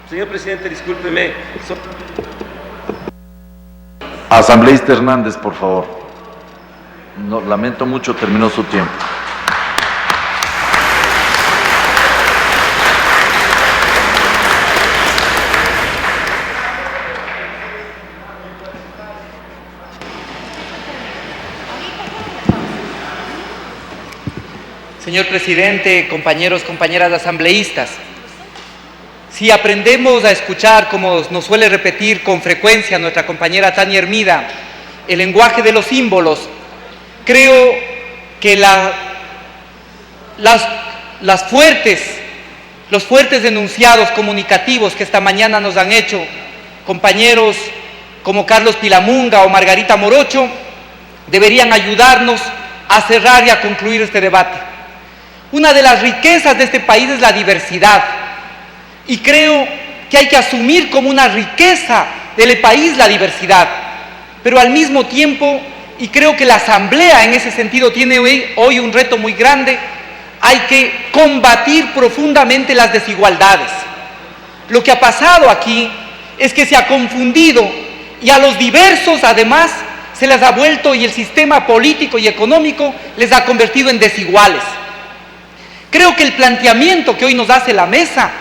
Señor presidente, discúlpeme. Asambleísta Hernández, por favor. No, lamento mucho, terminó su tiempo. Señor presidente, compañeros, compañeras asambleístas, si aprendemos a escuchar, como nos suele repetir con frecuencia nuestra compañera Tania Hermida, el lenguaje de los símbolos, creo que los fuertes enunciados comunicativos que esta mañana nos han hecho compañeros como Carlos Pilamunga o Margarita Morocho deberían ayudarnos a cerrar y a concluir este debate. Una de las riquezas de este país es la diversidad, y creo que hay que asumir como una riqueza del país la diversidad, pero al mismo tiempo, y creo que la Asamblea en ese sentido tiene hoy un reto muy grande, hay que combatir profundamente las desigualdades. Lo que ha pasado aquí es que se ha confundido, y a los diversos además se les ha vuelto, y el sistema político y económico les ha convertido en desiguales. Creo que el planteamiento que hoy nos hace la mesa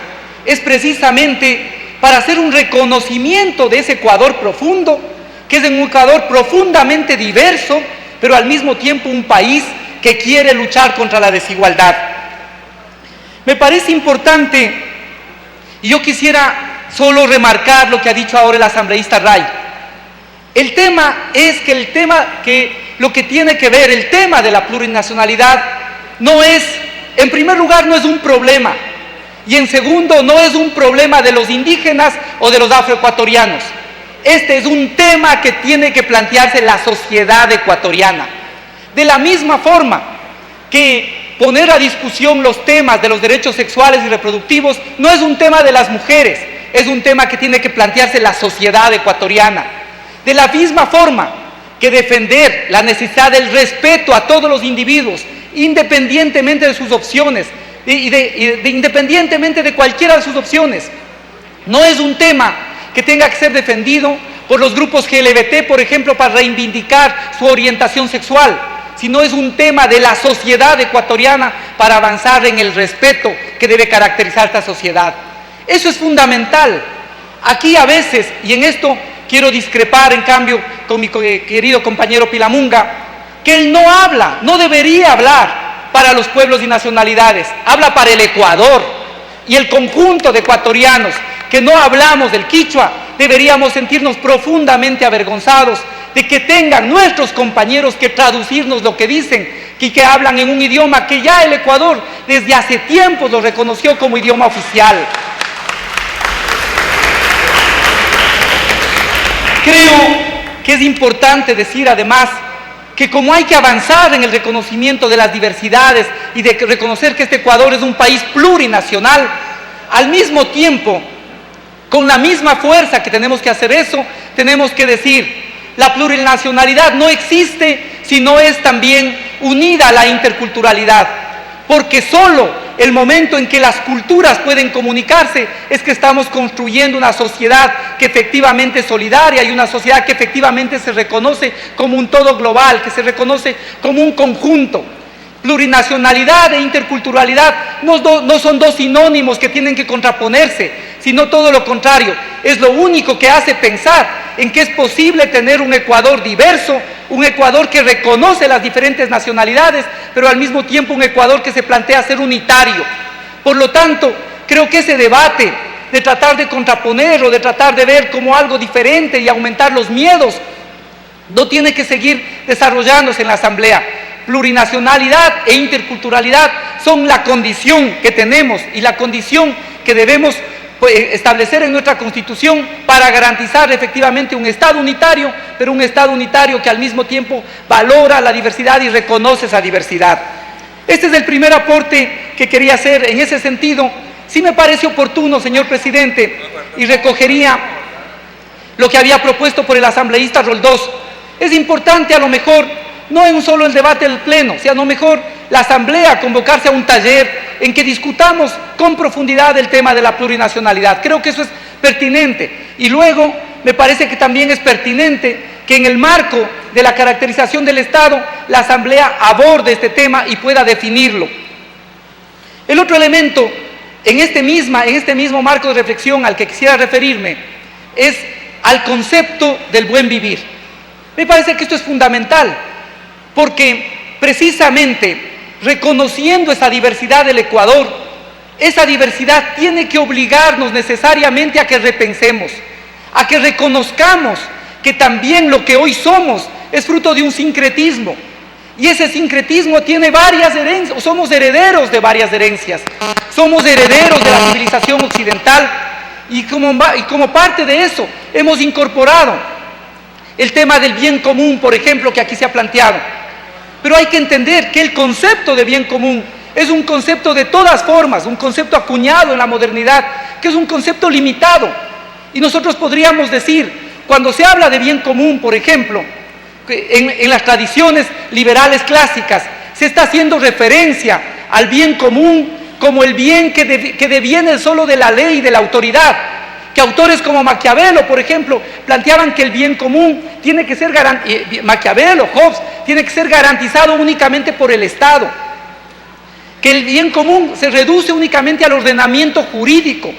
es precisamente para hacer un reconocimiento de ese Ecuador profundo, que es un Ecuador profundamente diverso, pero al mismo tiempo un país que quiere luchar contra la desigualdad. Me parece importante, y yo quisiera solo remarcar lo que ha dicho ahora el asambleísta Ray. El tema de la plurinacionalidad no es, en primer lugar, no es un problema, y en segundo, no es un problema de los indígenas o de los afroecuatorianos. Este es un tema que tiene que plantearse la sociedad ecuatoriana. De la misma forma que poner a discusión los temas de los derechos sexuales y reproductivos no es un tema de las mujeres, es un tema que tiene que plantearse la sociedad ecuatoriana. De la misma forma que defender la necesidad del respeto a todos los individuos, independientemente de sus opciones, independientemente de cualquiera de sus opciones, no es un tema que tenga que ser defendido por los grupos LGBT, por ejemplo, para reivindicar su orientación sexual, sino es un tema de la sociedad ecuatoriana para avanzar en el respeto que debe caracterizar esta sociedad. Eso es fundamental. Aquí a veces, y en esto quiero discrepar en cambio con mi querido compañero Pilamunga, que él no habla, no debería hablar para los pueblos y nacionalidades, habla para el Ecuador, y el conjunto de ecuatorianos que no hablamos del quichua deberíamos sentirnos profundamente avergonzados de que tengan nuestros compañeros que traducirnos lo que dicen y que hablan en un idioma que ya el Ecuador desde hace tiempo lo reconoció como idioma oficial. Creo que es importante decir además que como hay que avanzar en el reconocimiento de las diversidades y de reconocer que este Ecuador es un país plurinacional, al mismo tiempo, con la misma fuerza que tenemos que hacer eso, tenemos que decir, la plurinacionalidad no existe si no es también unida a la interculturalidad, porque solo el momento en que las culturas pueden comunicarse es que estamos construyendo una sociedad que efectivamente es solidaria y una sociedad que efectivamente se reconoce como un todo global, que se reconoce como un conjunto. Plurinacionalidad e interculturalidad no son dos sinónimos que tienen que contraponerse, sino todo lo contrario. Es lo único que hace pensar en que es posible tener un Ecuador diverso, un Ecuador que reconoce las diferentes nacionalidades, pero al mismo tiempo un Ecuador que se plantea ser unitario. Por lo tanto, creo que ese debate de tratar de contraponer o de tratar de ver como algo diferente y aumentar los miedos, no tiene que seguir desarrollándose en la Asamblea. Plurinacionalidad e interculturalidad son la condición que tenemos y la condición que debemos establecer en nuestra Constitución para garantizar efectivamente un Estado unitario, pero un Estado unitario que al mismo tiempo valora la diversidad y reconoce esa diversidad. Este es el primer aporte que quería hacer. En ese sentido, sí me parece oportuno, señor presidente, y recogería lo que había propuesto por el asambleísta Roldós. Es importante a lo mejor, no en solo el debate del Pleno, sino a lo mejor la Asamblea convocarse a un taller en que discutamos con profundidad el tema de la plurinacionalidad. Creo que eso es pertinente. Y luego me parece que también es pertinente que en el marco de la caracterización del Estado, la Asamblea aborde este tema y pueda definirlo. El otro elemento en este mismo marco de reflexión al que quisiera referirme es al concepto del buen vivir. Me parece que esto es fundamental, porque precisamente reconociendo esa diversidad del Ecuador, esa diversidad tiene que obligarnos necesariamente a que repensemos, a que reconozcamos que también lo que hoy somos es fruto de un sincretismo, y ese sincretismo tiene varias herencias, somos herederos de varias herencias, somos herederos de la civilización occidental, y como parte de eso hemos incorporado el tema del bien común, por ejemplo, que aquí se ha planteado. Pero hay que entender que el concepto de bien común es un concepto de todas formas, un concepto acuñado en la modernidad, que es un concepto limitado. Y nosotros podríamos decir, cuando se habla de bien común, por ejemplo, en las tradiciones liberales clásicas, se está haciendo referencia al bien común como el bien que deviene solo de la ley y de la autoridad, que autores como Maquiavelo, por ejemplo, planteaban que el bien común tiene que ser Maquiavelo, Hobbes, tiene que ser garantizado únicamente por el Estado, que el bien común se reduce únicamente al ordenamiento jurídico.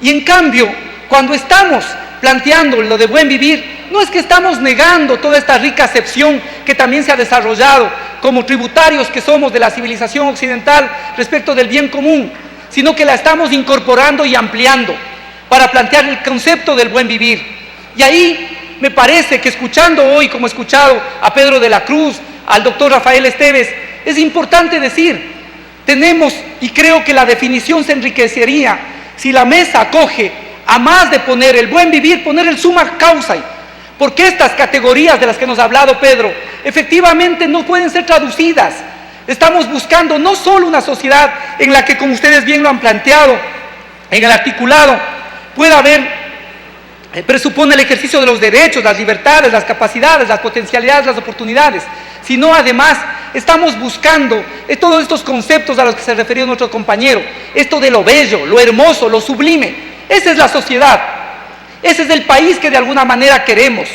Y en cambio, cuando estamos planteando lo de buen vivir, no es que estamos negando toda esta rica acepción que también se ha desarrollado como tributarios que somos de la civilización occidental respecto del bien común, sino que la estamos incorporando y ampliando para plantear el concepto del buen vivir. Y ahí me parece que escuchando hoy, como he escuchado a Pedro de la Cruz, al doctor Rafael Esteves, es importante decir, tenemos, y creo que la definición se enriquecería si la mesa acoge, a más de poner el buen vivir, poner el summa causae, porque estas categorías de las que nos ha hablado Pedro, efectivamente no pueden ser traducidas. Estamos buscando no solo una sociedad en la que, como ustedes bien lo han planteado, en el articulado, pueda haber, presupone el ejercicio de los derechos, las libertades, las capacidades, las potencialidades, las oportunidades, sino además estamos buscando todos estos conceptos a los que se refirió nuestro compañero, esto de lo bello, lo hermoso, lo sublime. Esa es la sociedad, ese es el país que de alguna manera queremos.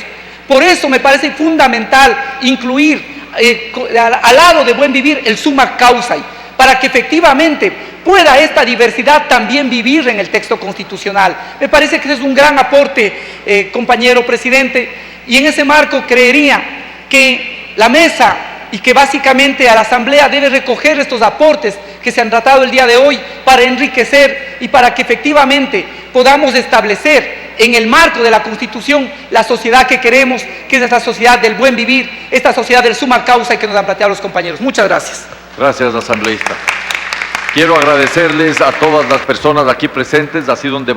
Por eso me parece fundamental incluir al lado de buen vivir el summa causae, para que efectivamente pueda esta diversidad también vivir en el texto constitucional. Me parece que ese es un gran aporte, compañero presidente, y en ese marco creería que la mesa y que básicamente a la Asamblea debe recoger estos aportes que se han tratado el día de hoy para enriquecer y para que efectivamente podamos establecer en el marco de la Constitución la sociedad que queremos, que es esta sociedad del buen vivir, esta sociedad del summa causae que nos han planteado los compañeros. Muchas gracias. Gracias, asambleísta. Quiero agradecerles a todas las personas aquí presentes. Ha sido un debate